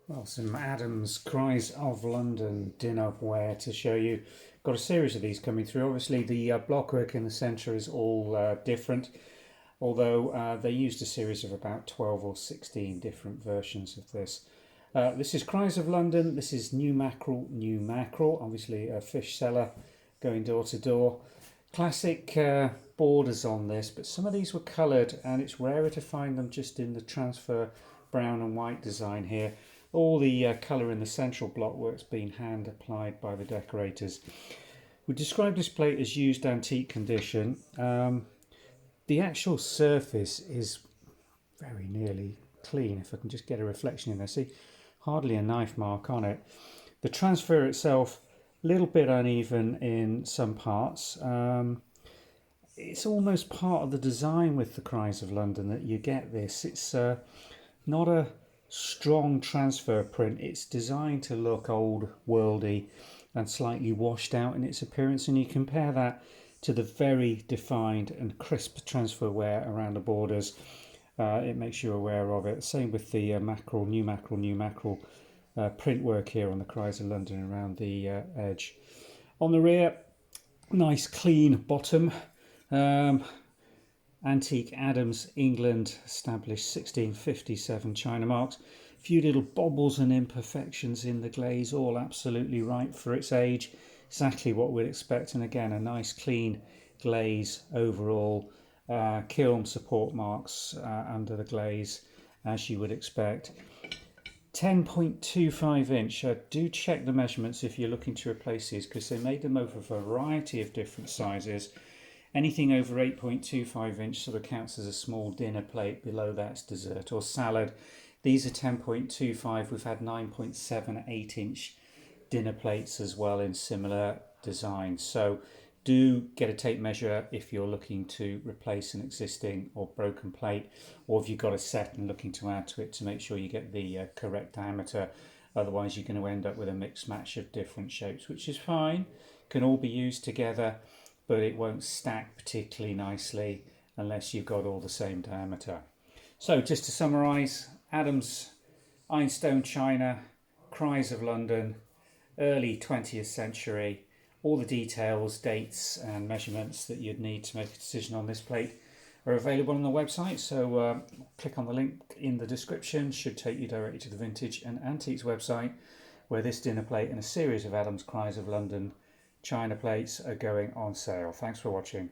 Well, some Adams Cries of London dinnerware to show you. Got a series of these coming through. Obviously, the blockwork in the centre is all different, although they used a series of about 12 or 16 different versions of this. This is Cries of London. This is New Mackerel, New Mackerel. Obviously, a fish seller going door to door. Classic borders on this, but some of these were coloured, and it's rarer to find them just in the transfer brown and white design here. All the colour in the central blockwork's been hand applied by the decorators. We describe this plate as used antique condition. The actual surface is very nearly clean, if I can just get a reflection in there. See, hardly a knife mark on it. The transfer itself, a little bit uneven in some parts. It's almost part of the design with the Cries of London that you get this. It's not a strong transfer print. It's designed to look old worldy and slightly washed out in its appearance, and you compare that to the very defined and crisp transfer wear around the borders. It makes you aware of it. Same with the mackerel, new mackerel, new mackerel print work here on the Cries of London around the edge. On the rear, nice clean bottom. Antique Adams, England, established 1657 China marks. A few little bobbles and imperfections in the glaze, all absolutely right for its age. Exactly what we'd expect, and again, a nice clean glaze overall. Kiln support marks under the glaze, as you would expect. 10.25 inch. Do check the measurements if you're looking to replace these, because they made them over a variety of different sizes. Anything over 8.25 inch sort of counts as a small dinner plate. Below that's dessert or salad. These are 10.25. We've had 9.78 inch dinner plates as well in similar designs. So do get a tape measure if you're looking to replace an existing or broken plate, or if you've got a set and looking to add to it, to make sure you get the correct diameter. Otherwise you're going to end up with a mixed match of different shapes, which is fine. Can all be used together, but it won't stack particularly nicely unless you've got all the same diameter. So just to summarise, Adams, Ironstone China, Cries of London, early 20th century. All the details, dates and measurements that you'd need to make a decision on this plate are available on the website, so click on the link in the description. Should take you directly to the Vintage and Antiques website, where this dinner plate and a series of Adams Cries of London China plates are going on sale. Thanks for watching.